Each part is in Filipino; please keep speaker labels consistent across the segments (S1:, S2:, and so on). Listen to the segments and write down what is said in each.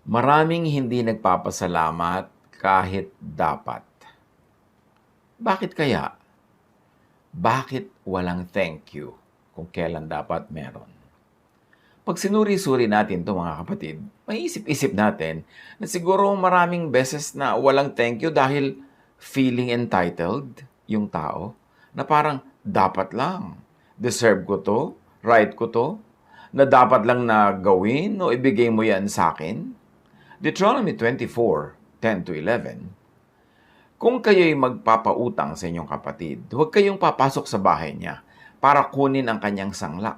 S1: Maraming hindi nagpapasalamat kahit dapat. Bakit kaya? Bakit walang thank you kung kailan dapat meron? Pag sinuri-suri natin 'to mga kapatid, maiisip-isip natin na siguro maraming beses na walang thank you dahil feeling entitled yung tao na parang dapat lang, deserve ko 'to, right ko 'to, na dapat lang na gawin o ibigay mo 'yan sa akin. Deuteronomy 24:10-11. Kung kayo'y magpapautang sa inyong kapatid, huwag kayong papasok sa bahay niya para kunin ang kanyang sangla.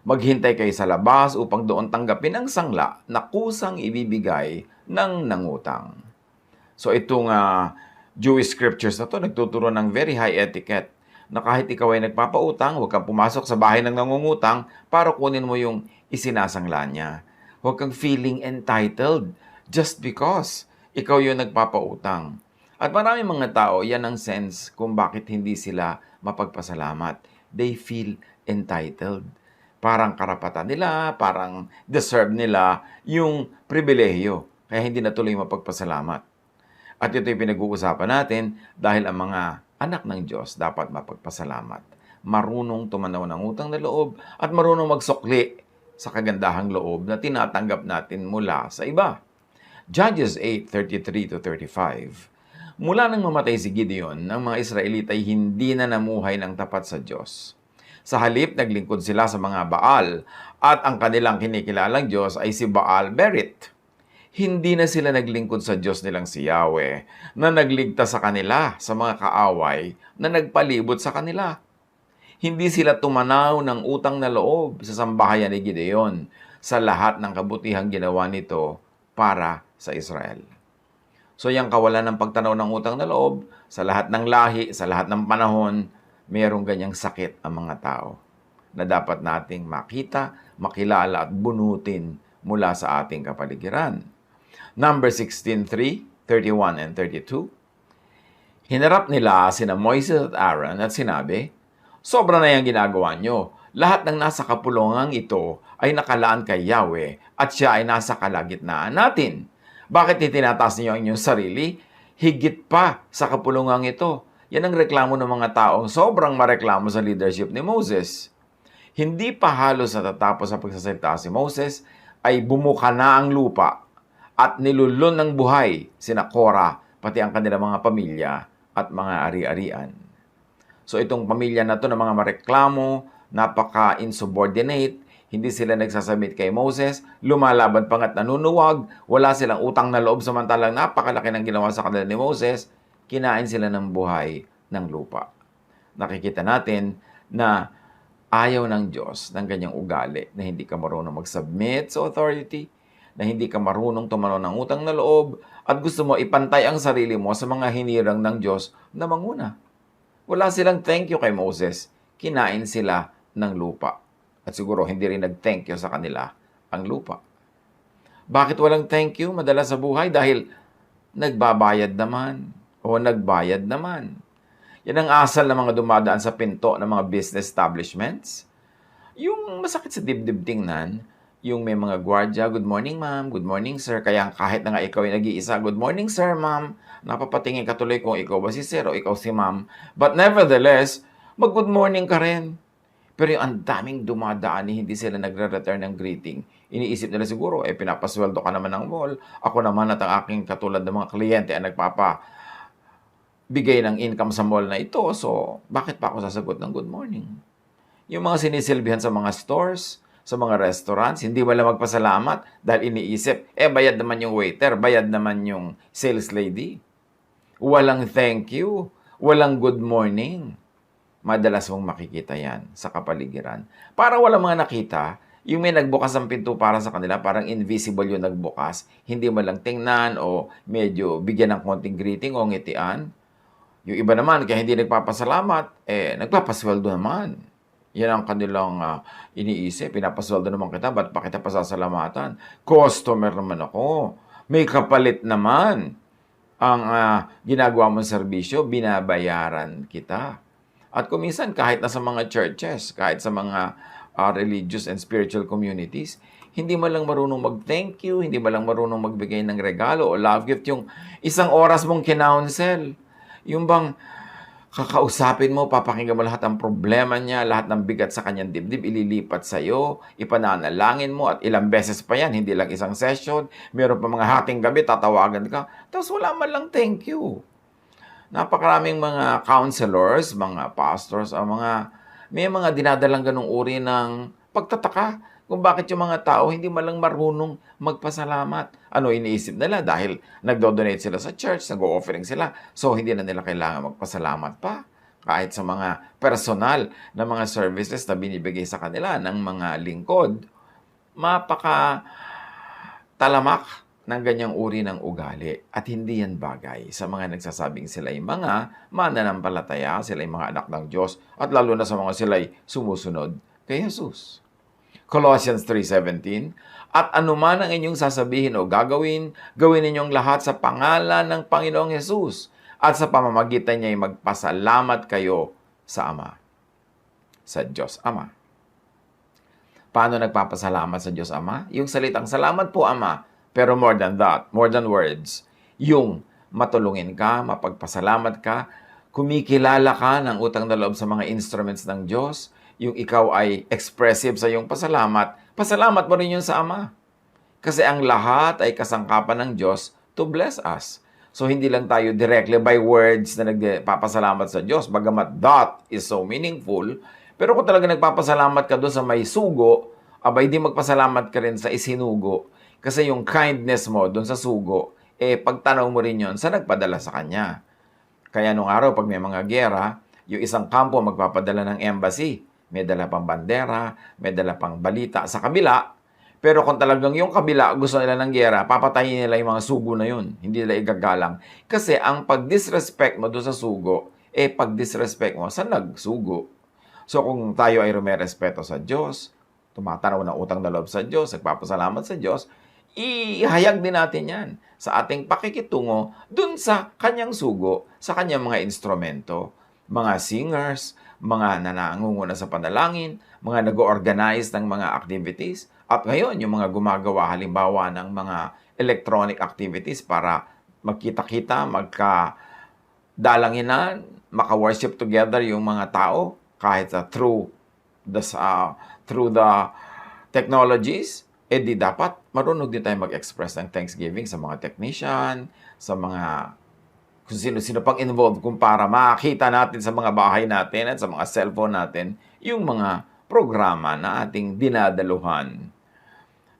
S1: Maghintay kayo sa labas upang doon tanggapin ang sangla na kusang ibibigay ng nangutang. So itong Jewish scriptures na to nagtuturo ng very high etiquette na kahit ikaw ay nagpapautang, huwag kang pumasok sa bahay ng nangungutang para kunin mo yung isinasangla niya. Huwag kang feeling entitled just because ikaw yung nagpapautang. At maraming mga tao, yan ang sense kung bakit hindi sila mapagpasalamat. They feel entitled. Parang karapatan nila, parang deserve nila yung pribilehiyo. Kaya hindi na tuloy mapagpasalamat. At ito yung pinag-uusapan natin dahil ang mga anak ng Diyos dapat mapagpasalamat. Marunong tumanaw ng utang na loob at marunong magsukli sa kagandahang loob na tinatanggap natin mula sa iba. Judges 8:33-35. Mula nang mamatay si Gideon, ang mga Israelita ay hindi na namuhay ng tapat sa Diyos. Sa halip, naglingkod sila sa mga Baal at ang kanilang kinikilalang Diyos ay si Baal Berit. Hindi na sila naglingkod sa Diyos nilang si Yahweh na nagligtas sa kanila sa mga kaaway na nagpalibot sa kanila. Hindi sila tumanaw ng utang na loob sa sambahayan ni Gideon sa lahat ng kabutihang ginawa nito para sa Israel. So yung kawalan ng pagtanaw ng utang na loob, sa lahat ng lahi, sa lahat ng panahon, mayroong ganyang sakit ang mga tao na dapat nating makita, makilala at bunutin mula sa ating kapaligiran. Number 16:3, 31 and 32. Hinarap nila sina Moises at Aaron at sinabi, sobra na yung ginagawa nyo. Lahat ng nasa kapulungang ito ay nakalaan kay Yahweh at siya ay nasa kalagitnaan natin. Bakit itinataas niyo ang inyong sarili? Higit pa sa kapulungang ito. Yan ang reklamo ng mga taong sobrang mareklamo sa leadership ni Moses. Hindi pa halos natatapos sa pagsasalita si Moses ay bumuka na ang lupa at nilulun ng buhay sina Korah, pati ang kanilang mga pamilya at mga ari-arian. So itong pamilya na to ng mga mareklamo, napaka-insubordinate, hindi sila nagsasubmit kay Moses, lumalaban pa nga't nanunuwag, wala silang utang na loob samantalang napakalaki ng ginawa sa kanila ni Moses, kinain sila ng buhay ng lupa. Nakikita natin na ayaw ng Diyos ng ganyang ugali na hindi ka marunong mag-submit sa authority, na hindi ka marunong tumanaw ng utang na loob, at gusto mo ipantay ang sarili mo sa mga hinirang ng Diyos na manguna. Wala silang thank you kay Moses, kinain sila ng lupa. At siguro hindi rin nag-thank you sa kanila ang lupa. Bakit walang thank you madalas sa buhay? Dahil nagbabayad naman o nagbayad naman. Yan ang asal ng mga dumadaan sa pinto ng mga business establishments. Yung masakit sa dibdib tingnan, yung may mga gwardiya, good morning ma'am, good morning sir. Kaya kahit na nga ikaw ay nag-iisa, good morning sir ma'am, napapatingin ka tuloy kung ikaw ba si sir o ikaw si ma'am. But nevertheless, mag-good morning ka rin. Pero yung ang daming dumadaan, hindi sila nagre-return ng greeting. Iniisip nila siguro, pinapasweldo ka naman ng mall. Ako naman at ang aking katulad ng mga kliyente ay nagpapabigay ng income sa mall na ito. So, bakit pa ako sasagot ng good morning? Yung mga sinisilbihan sa mga stores, sa mga restaurants, hindi wala magpasalamat dahil iniisip, bayad naman yung waiter, bayad naman yung sales lady. Walang thank you, walang good morning. Madalas mong makikita yan sa kapaligiran. Para walang mga nakita, yung may nagbukas ng pinto para sa kanila, parang invisible yung nagbukas, hindi mo lang tingnan o medyo bigyan ng konting greeting o ngitian. Yung iba naman, kaya hindi nagpapasalamat, nagpapasweldo naman. Yan ang kanilang iniisip. Pinapasweldo naman kita, ba't pa kita pasasalamatan? Customer naman ako. May kapalit naman. Ang ginagawa mong serbisyo, binabayaran kita. At kuminsan, kahit na sa mga churches, kahit sa mga religious and spiritual communities, hindi man lang marunong mag-thank you, hindi man lang marunong magbigay ng regalo o love gift, yung isang oras mong kinounsel. Yung bang kakausapin mo, papakinggan mo lahat ng problema niya, lahat ng bigat sa kanyang dibdib, ililipat sa'yo, ipananalangin mo, at ilang beses pa yan, hindi lang isang session, meron pa mga hating gabi, tatawagan ka, tapos wala man lang thank you. Napakaraming mga counselors, mga pastors, may mga dinadalang ganung uri ng pagtataka kung bakit yung mga tao hindi man lang marunong magpasalamat. Ano iniisip nila? Dahil nagdo-donate sila sa church, nag-o-offering sila, so hindi na nila kailangan magpasalamat pa. Kahit sa mga personal na mga services na binibigay sa kanila ng mga lingkod, mapaka talamak ng ganyang uri ng ugali at hindi yan bagay sa mga nagsasabing sila ay mga mananampalataya, sila ay mga anak ng Diyos at lalo na sa mga sila ay sumusunod kay Jesus. Colossians 3:17, at anuman ang inyong sasabihin o gagawin, gawin ninyong lahat sa pangalan ng Panginoong Jesus at sa pamamagitan niya ay magpasalamat kayo sa Ama, sa Diyos Ama. Paano nagpapasalamat sa Diyos Ama? Yung salitang salamat po Ama, pero more than that, more than words, yung matulungin ka, mapagpasalamat ka, kumikilala ka ng utang na loob sa mga instruments ng Diyos, yung ikaw ay expressive sa iyong pasalamat, pasalamat mo rin yun sa Ama. Kasi ang lahat ay kasangkapan ng Diyos to bless us. So, hindi lang tayo directly by words na nagpapasalamat sa Diyos, bagamat that is so meaningful, pero kung talaga nagpapasalamat ka doon sa may sugo, abay di magpasalamat ka rin sa isinugo. Kasi yung kindness mo doon sa sugo, pagtanaw mo rin yun sa nagpadala sa kanya. Kaya nung araw, pag may mga gera, yung isang kampo magpapadala ng embassy. May dala pang bandera, may dala pang balita sa kabila. Pero kung talagang yung kabila gusto nila ng gera, papatayin nila yung mga sugo na yun. Hindi nila igagalang. Kasi ang pag-disrespect mo doon sa sugo, pag-disrespect mo sa nagsugo. So kung tayo ay rumerespeto sa Diyos, tumatanaw ng utang na loob sa Diyos, nagpapasalamat sa Diyos, ihayag din natin yan sa ating pakikitungo dun sa kanyang sugo, sa kanyang mga instrumento, mga singers, mga nanangunguna sa panalangin, mga nag-organize ng mga activities, at ngayon yung mga gumagawa halimbawa ng mga electronic activities para magkita-kita, magka-dalanginan, maka-worship together yung mga tao kahit through the technologies, di dapat marunong din tayo mag-express ng thanksgiving sa mga technician, sa mga kung sino-sino pang involved kung para makita natin sa mga bahay natin at sa mga cellphone natin yung mga programa na ating dinadaluhan.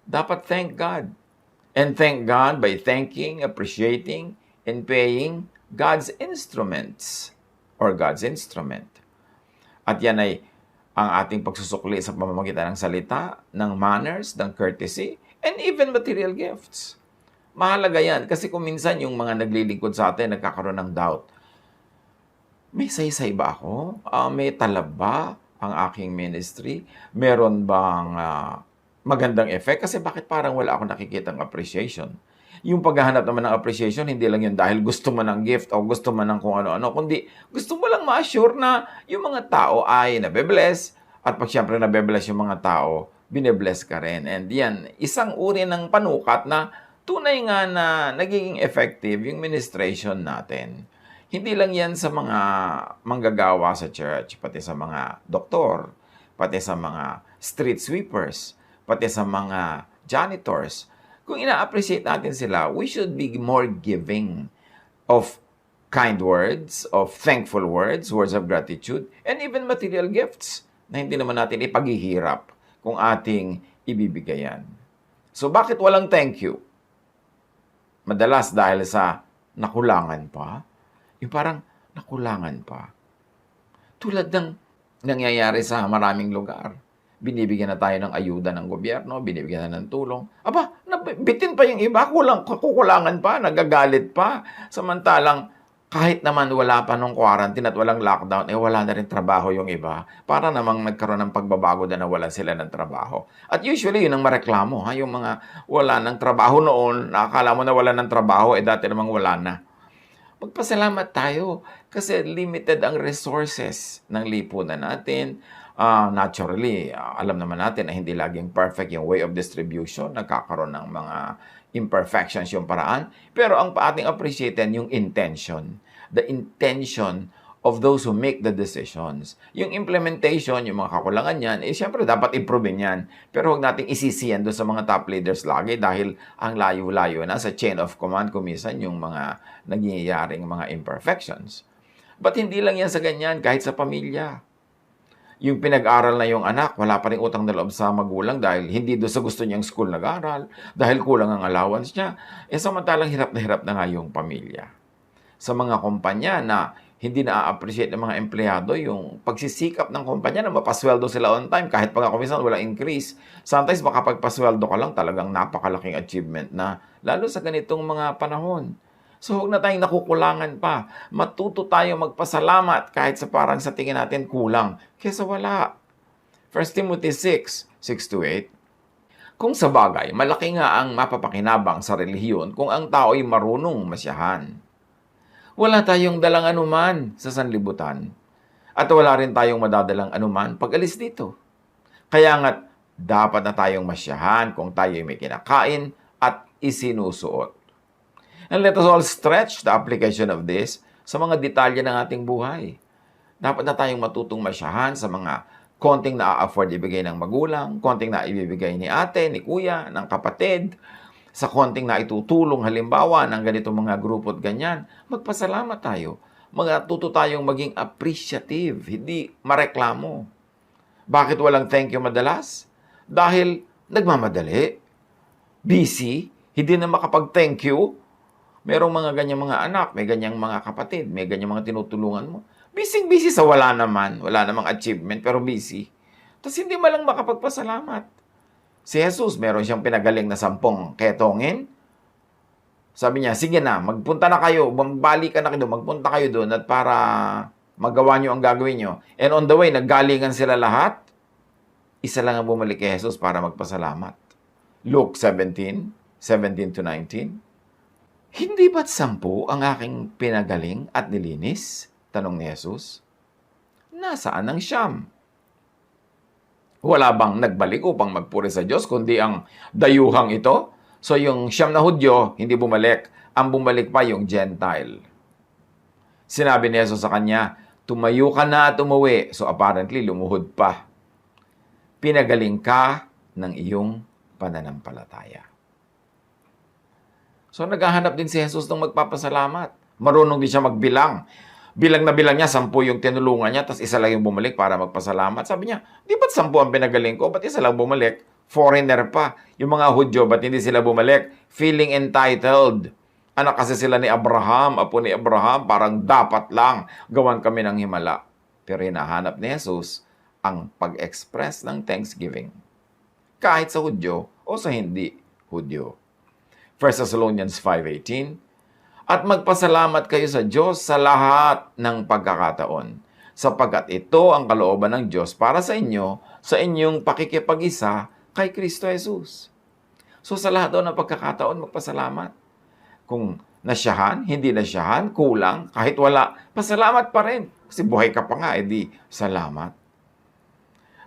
S1: Dapat thank God. And thank God by thanking, appreciating, and paying God's instruments or God's instrument. At yan ay ang ating pagsusukli sa pamamagitan ng salita, ng manners, ng courtesy, and even material gifts. Mahalaga yan kasi kung minsan yung mga naglilingkod sa atin nagkakaroon ng doubt. May saysay ba ako? May talab ba ang aking ministry? Meron bang magandang effect? Kasi bakit parang wala akong nakikitang appreciation? Yung paghahanap naman ng appreciation, hindi lang yun dahil gusto mo ng gift o gusto mo ng kung ano-ano, kundi gusto mo lang ma-assure na yung mga tao ay nabe-bless at pag siyempre nabe-bless yung mga tao, bine-bless ka rin. And yan, isang uri ng panukat na tunay nga na nagiging effective yung ministration natin. Hindi lang yan sa mga manggagawa sa church, pati sa mga doktor, pati sa mga street sweepers, pati sa mga janitors. Kung ina-appreciate natin sila, we should be more giving of kind words, of thankful words, words of gratitude, and even material gifts na hindi naman natin ipaghihirap kung ating ibibigayan. So bakit walang thank you? Madalas dahil sa nakulangan pa. Yung parang nakulangan pa. Tulad ng nangyayari sa maraming lugar. Binibigyan na tayo ng ayuda ng gobyerno, binibigyan na ng tulong. Aba, bitin pa yung iba, kukulangan pa, nagagalit pa. Samantalang kahit naman wala pa nung quarantine at walang lockdown, wala na rin trabaho yung iba. Para namang nagkaroon ng pagbabago na wala sila ng trabaho. At usually, yun ang mareklamo. Yung mga wala ng trabaho noon, nakakala mo na wala ng trabaho, dati namang wala na. Magpasalamat tayo kasi limited ang resources ng lipunan natin. Naturally, alam naman natin na hindi laging perfect yung way of distribution. Nagkakaroon ng mga imperfections yung paraan. Pero ang ating appreciaten yung intention. The intention of those who make the decisions. Yung implementation, yung mga kakulangan yan, siyempre dapat improvein yan. Pero huwag nating isisiyan doon sa mga top leaders lagi dahil ang layo-layo na sa chain of command kumisan yung mga nangyayaring mga imperfections. But hindi lang yan sa ganyan, kahit sa pamilya. Yung pinag-aral na yung anak, wala pa rin utang na loob sa magulang dahil hindi doon sa gusto niyang school nag-aral, dahil kulang ang allowance niya. Samantalang hirap na nga yung pamilya. Sa mga kumpanya na hindi na-appreciate ng mga empleyado yung pagsisikap ng kumpanya na mapasweldo sila on time kahit pag kuminsan walang increase. Sometimes makapagpasweldo ka lang talagang napakalaking achievement na lalo sa ganitong mga panahon. So huwag na tayong nakukulangan pa. Matuto tayong magpasalamat kahit sa parang sa tingin natin kulang kesa wala. 1 Timothy 6:6-8. Kung sa bagay, malaki nga ang mapapakinabang sa relihiyon kung ang tao ay marunong masyahan. Wala tayong dalang anuman sa sanlibutan. At wala rin tayong madadalang anuman pag alis dito. Kaya nga't dapat na tayong masyahan kung tayo may kinakain at isinusuot. And let us all stretch the application of this sa mga detalye ng ating buhay. Dapat na tayong matutong masyahan sa mga konting na-afford ibigay ng magulang, konting na ibibigay ni ate, ni kuya, ng kapatid, sa konting na itutulong halimbawa ng ganitong mga grupo at ganyan, magpasalamat tayo. Magtuto tayong maging appreciative, hindi mareklamo. Bakit walang thank you madalas? Dahil nagmamadali, busy, hindi na makapag-thank you. Merong mga ganyang mga anak, may ganyang mga kapatid, may ganyang mga tinutulungan mo. Busy sa wala namang achievement, pero busy. Tapos hindi malang makapagpasalamat. Si Jesus, meron siyang pinagaling na 10 ketongin. Sabi niya, sige na, magpunta na kayo, magbalik ka na kayo, magpunta kayo doon at para magawa niyo ang gagawin niyo. And on the way, naggalingan sila lahat. Isa lang ang bumalik kay Jesus para magpasalamat. Luke 17:17-19. Hindi ba't 10 ang aking pinagaling at nilinis? Tanong ni Jesus. Nasaan ang 9? Wala bang nagbalik upang magpuri sa Diyos, kundi ang dayuhang ito? So yung 9 na Hudyo, hindi bumalik. Ang bumalik pa yung Gentile. Sinabi ni Jesus sa kanya, tumayo ka na at umuwi. So apparently, lumuhod pa. Pinagaling ka ng iyong pananampalataya. So naghahanap din si Jesus ng magpapasalamat. Marunong din siya magbilang. Bilang na bilang niya, 10 yung tinulungan niya, tapos isa lang yung bumalik para magpasalamat. Sabi niya, di ba't 10 ang pinagaling ko? Ba't isa lang bumalik? Foreigner pa. Yung mga Hudyo, ba't hindi sila bumalik? Feeling entitled. Anak kasi sila ni Abraham, apo ni Abraham, parang dapat lang gawan kami ng himala. Pero hinahanap ni Jesus ang pag-express ng thanksgiving. Kahit sa Hudyo o sa hindi Hudyo. 1 Thessalonians 5:18. At magpasalamat kayo sa Diyos sa lahat ng pagkakataon, sapagkat ito ang kalooban ng Diyos para sa inyo sa inyong pakikipag-isa kay Kristo Jesus. So sa lahat daw ng pagkakataon, magpasalamat. Kung nasyahan, hindi nasyahan, kulang, kahit wala, pasalamat pa rin. Kasi buhay ka pa nga, edi salamat.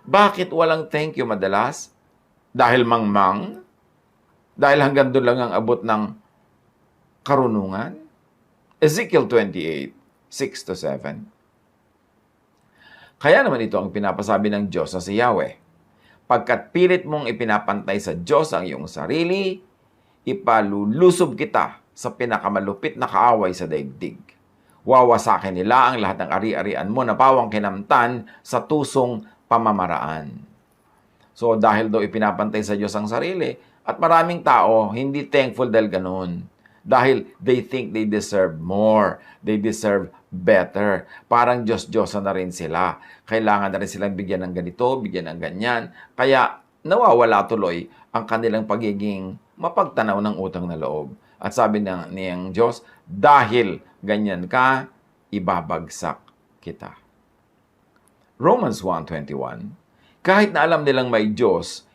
S1: Bakit walang thank you madalas? Dahil mangmang? Dahil hanggang doon lang ang abot ng karunungan? Ezekiel 28:6-7. Kaya naman ito ang pinapasabi ng Diyos sa si Yahweh. Pagkat pilit mong ipinapantay sa Diyos ang iyong sarili, ipalulusob kita sa pinakamalupit na kaaway sa daigdig. Wawasakin nila ang lahat ng ari-arian mo na pawang kinamtan sa tusong pamamaraan. So dahil daw ipinapantay sa Diyos ang sarili, at maraming tao hindi thankful dahil ganun. Dahil they think they deserve more. They deserve better. Parang Diyos-Diyosan na rin sila. Kailangan na rin silang bigyan ng ganito, bigyan ng ganyan. Kaya nawawala tuloy ang kanilang pagiging mapagtanaw ng utang na loob. At sabi niyang Diyos, dahil ganyan ka, ibabagsak kita. Romans 1:21. Kahit na alam nilang may Diyos,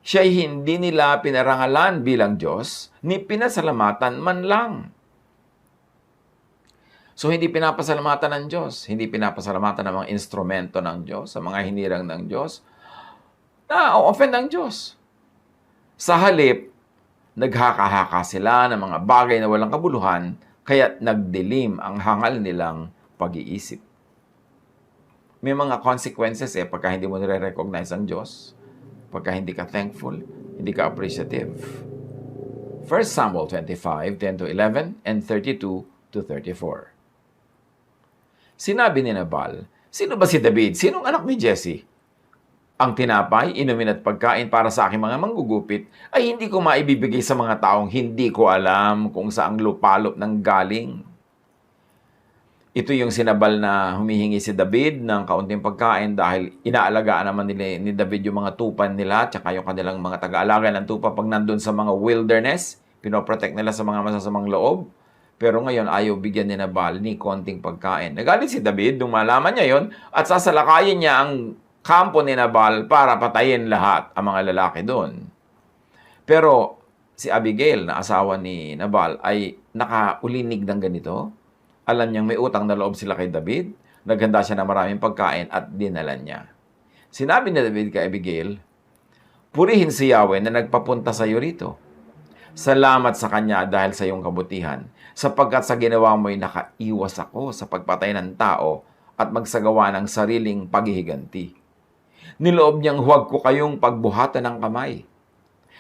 S1: siya'y hindi nila pinarangalan bilang Diyos, ni pinasalamatan man lang. So, hindi pinapasalamatan ng Diyos. Hindi pinapasalamatan ng mga instrumento ng Diyos, sa mga hinirang ng Diyos. Na-offend ng Diyos. Sa halip, naghaka-haka sila ng mga bagay na walang kabuluhan, kaya nagdilim ang hangal nilang pag-iisip. May mga consequences pagka hindi mo nire-recognize ang Diyos, pagka hindi ka thankful, hindi ka appreciative. 1 Samuel 25, 10-11, and 32-34. Sinabi ni Nabal, "Sino ba si David? Sinong anak ni Jesse? Ang tinapay, inumin at pagkain para sa aking mga manggugupit ay hindi ko maibibigay sa mga taong hindi ko alam kung saang lupalop ng galing." Ito yung sinabal na humihingi si David ng kaunting pagkain dahil inaalagaan naman ni David yung mga tupan nila at yung kanilang mga taga-alaga ng tupa pag nandun sa mga wilderness. Pinoprotect nila sa mga masasamang loob. Pero ngayon, ayaw bigyan ni Nabal ni konting pagkain. Nagalit si David nung malaman niya yon at sasalakayin niya ang kampo ni Nabal para patayin lahat ang mga lalaki doon. Pero si Abigail, na asawa ni Nabal, ay nakaulinig ng ganito. Alam niyang may utang na loob sila kay David. Naghanda siya ng maraming pagkain at dinala niya. Sinabi ni David kay Abigail, "Purihin si Yahweh na nagpapunta sa iyo rito. Salamat sa Kanya dahil sa iyong kabutihan, sapagkat sa ginawa mo'y nakaiwas ako sa pagpatay ng tao at magsagawa ng sariling paghihiganti. Niloob niyang huwag ko kayong pagbuhatan ng kamay.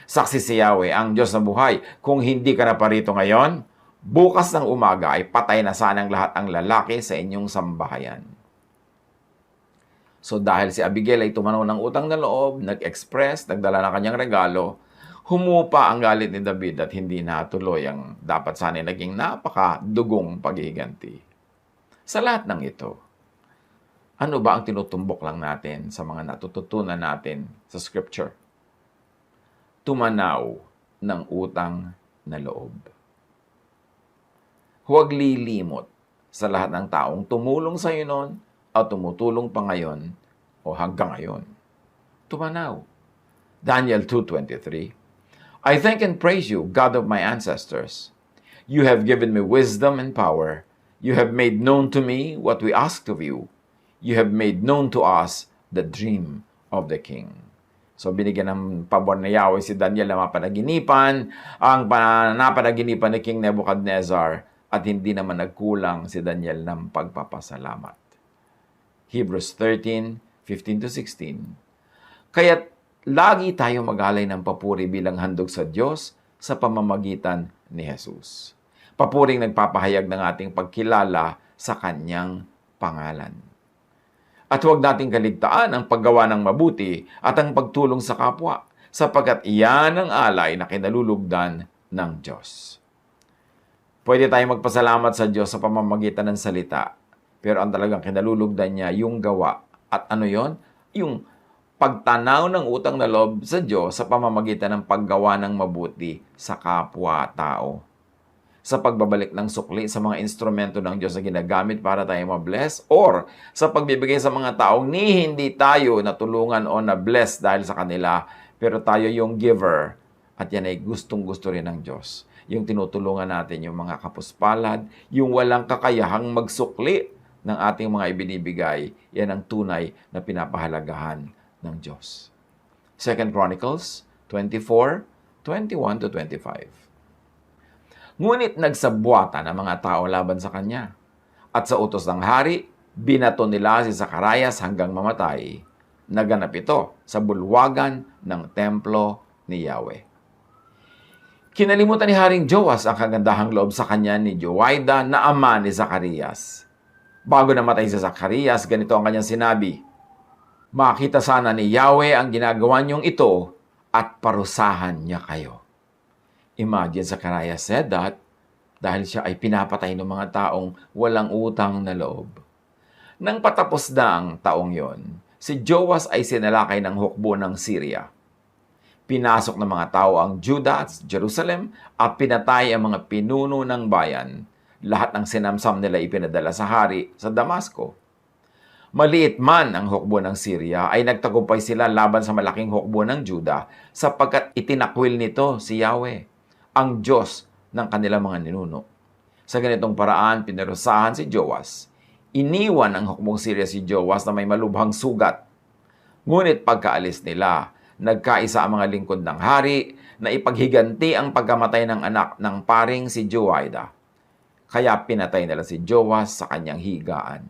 S1: Saksi si Yahweh, ang Diyos na buhay, kung hindi ka na parito ngayon, bukas ng umaga ay patay na sanang lahat ang lalaki sa inyong sambahayan." So dahil si Abigail ay tumanaw ng utang na loob, nag-express, nagdala ng kanyang regalo, humupa ang galit ni David at hindi natuloy ang dapat sana naging napakadugong paghihiganti. Sa lahat ng ito, ano ba ang tinutumbok lang natin sa mga natututunan natin sa Scripture? Tumanaw ng utang na loob. Huwag lilimot sa lahat ng taong tumulong sa iyo noon at tumutulong pa ngayon o hanggang ngayon. Tumanaw. Daniel 2:23. "I thank and praise you, God of my ancestors. You have given me wisdom and power. You have made known to me what we asked of you. You have made known to us the dream of the king." So binigyan ng pabor na Yahweh si Daniel na mapanaginipan, ang napanaginipan ni King Nebuchadnezzar, at hindi naman nagkulang si Daniel ng pagpapasalamat. Hebrews 13:15-16. Kaya't lagi tayo maghalay ng papuri bilang handog sa Diyos sa pamamagitan ni Jesus. Papuring nagpapahayag ng ating pagkilala sa Kanyang pangalan. At huwag nating kaligtaan ang paggawa ng mabuti at ang pagtulong sa kapwa, sapagkat iyan ang alay na kinalulugdan ng Diyos. Pwede tayong magpasalamat sa Diyos sa pamamagitan ng salita, pero ang talagang kinalulugdan niya yung gawa. At ano yon? Yung pagtanaw ng utang na loob sa Diyos sa pamamagitan ng paggawa ng mabuti sa kapwa-tao. Sa pagbabalik ng sukli sa mga instrumento ng Diyos na ginagamit para tayo ma-bless, or sa pagbibigay sa mga taong hindi tayo natulungan o na-bless dahil sa kanila, pero tayo yung giver, at yan ay gustong-gusto rin ng Diyos. Yung tinutulungan natin yung mga kapuspalad, yung walang kakayahang magsukli ng ating mga ibinibigay, yan ang tunay na pinapahalagahan ng Diyos. 2 Chronicles 24:21-25. Ngunit nagsabwatan ang mga tao laban sa kanya, at sa utos ng hari, binato nila si Zacarias hanggang mamatay. Naganap ito sa bulwagan ng templo ni Yahweh. Kinalimutan ni Haring Joas ang kagandahang loob sa kanya ni Joaida na ama ni Zacarias. Bago namatay si Zacarias, ganito ang kanyang sinabi, "Makita sana ni Yahweh ang ginagawa niyong ito at parusahan niya kayo." Imagine, Zacarias said that dahil siya ay pinapatay ng mga taong walang utang na loob. Nang patapos na ang taong yon, si Joas ay sinalakay ng hukbo ng Syria. Pinasok ng mga tao ang Judah at Jerusalem at pinatay ang mga pinuno ng bayan. Lahat ng sinamsam nila ipinadala sa hari sa Damasco. Maliit man ang hukbo ng Syria, ay nagtagumpay sila laban sa malaking hukbo ng Judah sapagkat itinakwil nito si Yahweh, ang Diyos ng kanilang mga ninuno. Sa ganitong paraan, pinarusahan si Joas. Iniwan ng hukbong Syria si Joas na may malubhang sugat. Ngunit pagkaalis nila, nagkaisa ang mga lingkod ng hari na ipaghiganti ang pagkamatay ng anak ng paring si Joiada. Kaya pinatay nila si Joas sa kanyang higaan.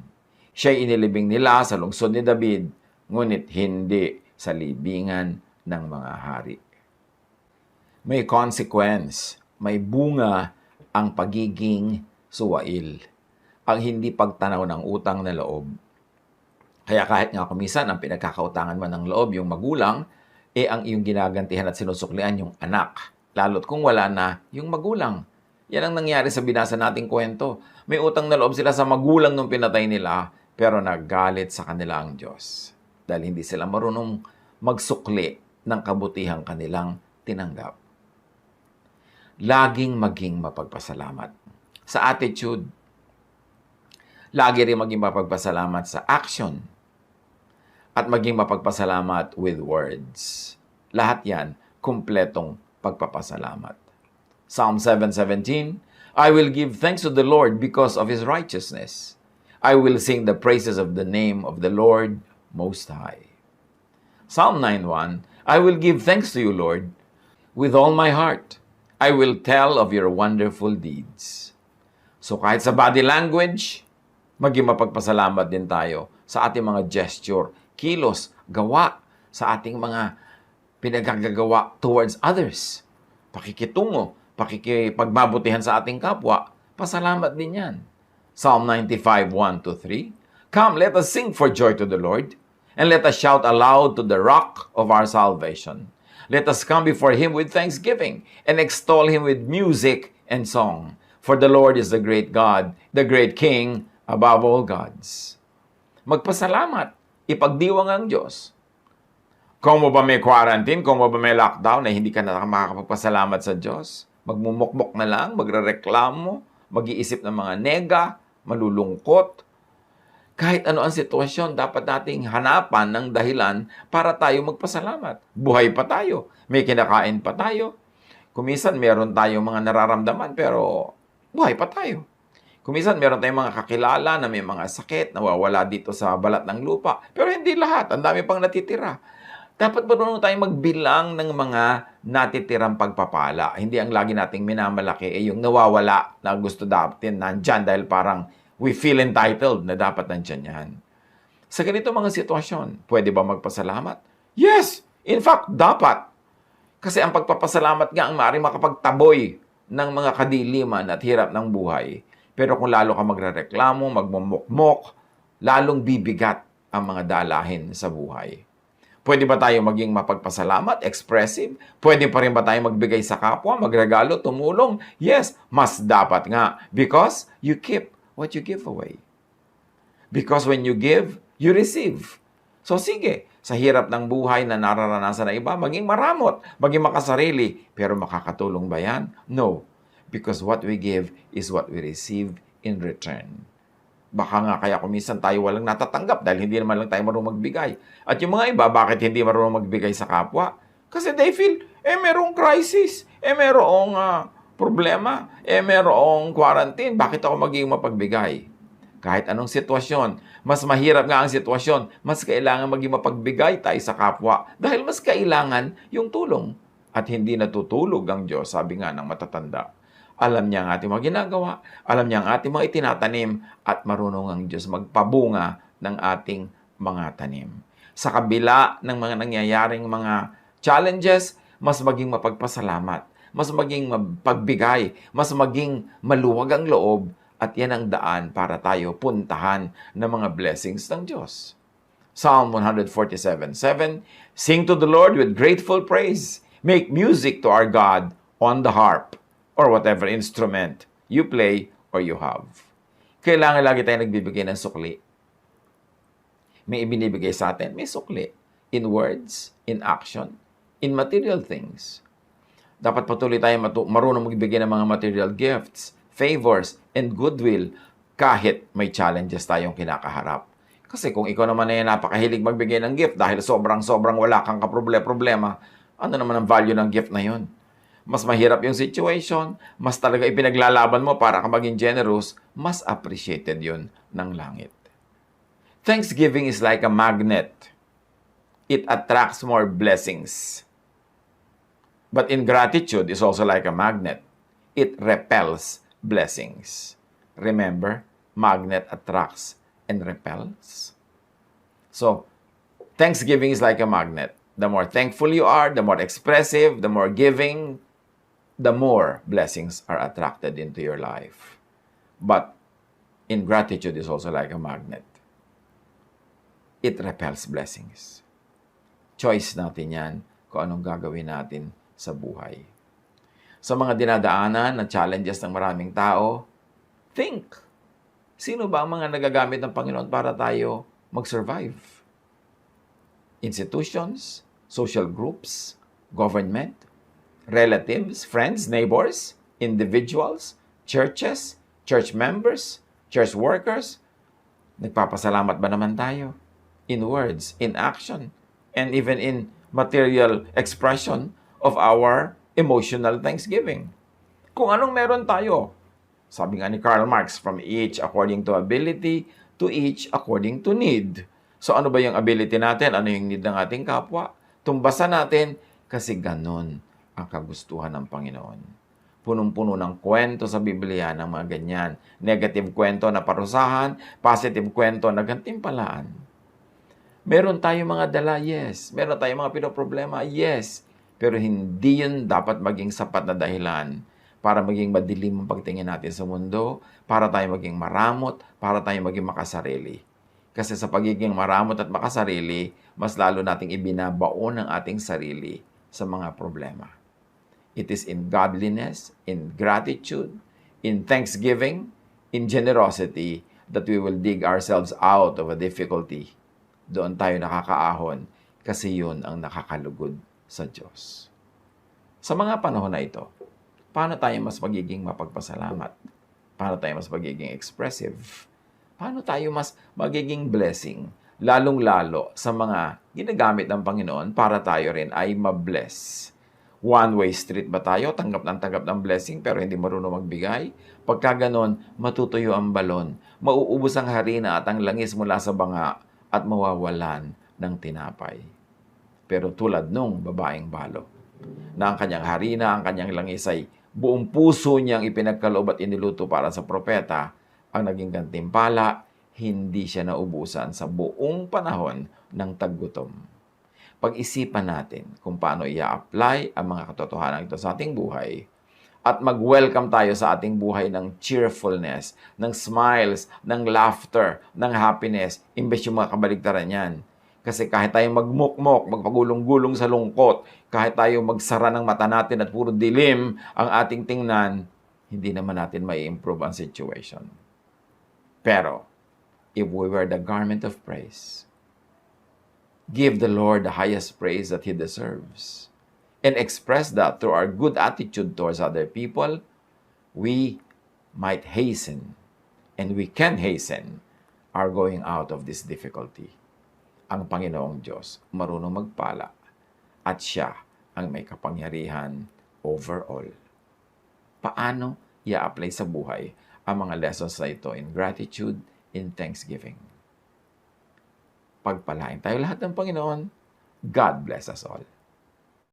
S1: Siya'y inilibing nila sa lungsod ni David, ngunit hindi sa libingan ng mga hari. May consequence, may bunga ang pagiging suwail, ang hindi pagtanaw ng utang na loob. Kaya kahit nga kumisan ang pinagkakautangan mo ng loob, yung magulang, ang iyong ginagantihan at sinusuklian yung anak. Lalo't kung wala na yung magulang. Yan ang nangyari sa binasa nating kwento. May utang na loob sila sa magulang nung pinatay nila, pero naggalit sa kanila ang Diyos. Dahil hindi sila marunong magsukli ng kabutihang kanilang tinanggap. Laging maging mapagpasalamat. Sa attitude, lagi rin maging mapagpasalamat sa action. At maging mapagpasalamat with words. Lahat yan, kumpletong pagpapasalamat. Psalm 7:17, I will give thanks to the Lord because of His righteousness. I will sing the praises of the name of the Lord Most High. Psalm 9:1, I will give thanks to you, Lord, with all my heart. I will tell of your wonderful deeds. So kahit sa body language, maging mapagpasalamat din tayo sa ating mga gesture, kilos, gawa, sa ating mga pinagagagawa towards others. Pakikitungo, pakikipagmabutihan sa ating kapwa, pasalamat din yan. Psalm 95:1-3, Come, let us sing for joy to the Lord, and let us shout aloud to the rock of our salvation. Let us come before Him with thanksgiving, and extol Him with music and song. For the Lord is the great God, the great King, above all gods. Magpasalamat, ipagdiwang ang Diyos. Kung mo ba may quarantine, kung mo ba may lockdown, na hindi ka na makakapagpasalamat sa Diyos, magmumukmok na lang, magrereklamo, mag-iisip ng mga nega, malulungkot. Kahit ano ang sitwasyon, dapat nating hanapan ng dahilan para tayo magpasalamat. Buhay pa tayo, may kinakain pa tayo. Kumisan meron tayong mga nararamdaman, pero buhay pa tayo. Kumisan meron tayong mga kakilala na may mga sakit, nawawala dito sa balat ng lupa. Pero hindi lahat, ang dami pang natitira. Dapat marunong tayong magbilang ng mga natitirang pagpapala. Hindi ang lagi nating minamalaki yung nawawala na gusto dapatin nandyan dahil parang we feel entitled na dapat nandyan yan. Sa ganito mga sitwasyon, pwede ba magpasalamat? Yes! In fact, dapat. Kasi ang pagpapasalamat nga ang maaaring makapagtaboy ng mga kadiliman at hirap ng buhay. Pero kung lalo ka magrereklamo, magmumukmok, lalong bibigat ang mga dalahin sa buhay. Pwede ba tayo maging mapagpasalamat, expressive? Pwede pa rin ba tayo magbigay sa kapwa, magregalo, tumulong? Yes, mas dapat nga. Because you keep what you give away. Because when you give, you receive. So sige, sa hirap ng buhay na nararanasan ng iba, maging maramot, maging makasarili. Pero makakatulong ba yan? No. Because what we give is what we receive in return. Baka nga kaya kumisan tayo walang natatanggap dahil hindi naman lang tayo marunong magbigay. At yung mga iba, bakit hindi marunong magbigay sa kapwa? Kasi they feel, merong crisis, merong problema, merong quarantine, bakit ako magiging mapagbigay? Kahit anong sitwasyon, mas mahirap nga ang sitwasyon, mas kailangan maging mapagbigay tayo sa kapwa dahil mas kailangan yung tulong. At hindi natutulog ang Diyos, sabi nga ng matatanda. Alam niya ang ating mga ginagawa, alam niya ang ating mga itinatanim, at marunong ang Diyos magpabunga ng ating mga tanim. Sa kabila ng mga nangyayaring mga challenges, mas maging mapagpasalamat, mas maging mapagbigay, mas maging maluwag ang loob, at yan ang daan para tayo puntahan ng mga blessings ng Diyos. Psalm 147:7, Sing to the Lord with grateful praise. Make music to our God on the harp, or whatever instrument you play or you have. Kailangan lagi tayo nagbibigay ng sukli. May ibinibigay sa atin, may sukli. In words, in action, in material things. Dapat patuloy tayo marunong magbigay ng mga material gifts, favors, and goodwill kahit may challenges tayong kinakaharap. Kasi kung ikaw naman ay napakahilig magbigay ng gift dahil sobrang wala kang kaproblema, ano naman ang value ng gift na yun? mas mahirap yung situation, mas talaga ipinaglalaban mo para ka maging generous, mas appreciated yun ng langit. Thanksgiving is like a magnet. It attracts more blessings. But ingratitude is also like a magnet. It repels blessings. Remember, magnet attracts and repels. So, Thanksgiving is like a magnet. The more thankful you are, the more expressive, the more giving, the more blessings are attracted into your life. But ingratitude is also like a magnet. It repels blessings. Choice natin yan kung anong gagawin natin sa buhay. Sa mga dinadaanan na challenges ng maraming tao, think. Sino ba ang mga nagagamit ng Panginoon para tayo mag-survive? Institutions, social groups, government, relatives, friends, neighbors, individuals, churches, church members, church workers. Nagpapasalamat ba naman tayo? In words, in action, and even in material expression of our emotional thanksgiving. Kung anong meron tayo, sabi nga ni Karl Marx, from each according to ability, to each according to need. So ano ba yung ability natin? Ano yung need ng ating kapwa? Tumbasan natin kasi ganun ang kagustuhan ng Panginoon. Punong-puno ng kwento sa Biblia ng mga ganyan. Negative kwento na parusahan, positive kwento na gantimpalaan. Meron tayong mga dala, yes. Meron tayong mga pinoproblema, yes. Pero hindi yun dapat maging sapat na dahilan para maging madilim ang pagtingin natin sa mundo, para tayo maging maramot, para tayo maging makasarili. Kasi sa pagiging maramot at makasarili, mas lalo nating ibinabaon ang ating sarili sa mga problema. It is in godliness, in gratitude, in thanksgiving, in generosity, that we will dig ourselves out of a difficulty. Doon tayo nakakaahon kasi yun ang nakakalugod sa Diyos. Sa mga panahon na ito, paano tayo mas magiging mapagpasalamat? Paano tayo mas magiging expressive? Paano tayo mas magiging blessing? Lalong-lalo sa mga ginagamit ng Panginoon para tayo rin ay mabless. One-way street ba tayo? Tanggap ng blessing pero hindi marunong magbigay? Pagka ganon, matutuyo ang balon, mauubos ang harina at ang langis mula sa banga at mawawalan ng tinapay. Pero tulad nung babaeng balo, na ang kanyang harina, ang kanyang langis ay buong puso niyang ipinagkaloob at iniluto para sa propeta, ang naging gantimpala, hindi siya naubusan sa buong panahon ng taggutom. Pag-isipan natin kung paano i-apply ang mga katotohanan ito sa ating buhay at mag-welcome tayo sa ating buhay ng cheerfulness, ng smiles, ng laughter, ng happiness, imbes yung mga kabaligtaran yan. Kasi kahit tayo magmukmok, magpagulong-gulong sa lungkot, kahit tayo magsara ng mata natin at puro dilim ang ating tingnan, hindi naman natin may improve ang situation. Pero, if we wear the garment of praise, give the Lord the highest praise that He deserves, and express that through our good attitude towards other people, we might hasten, and we can hasten, our going out of this difficulty. Ang Panginoong Diyos marunong magpala, at Siya ang may kapangyarihan over all. Paano i-apply sa buhay ang mga lessons na ito in gratitude, in thanksgiving? Pagpalain tayo lahat ng Panginoon. God bless us all.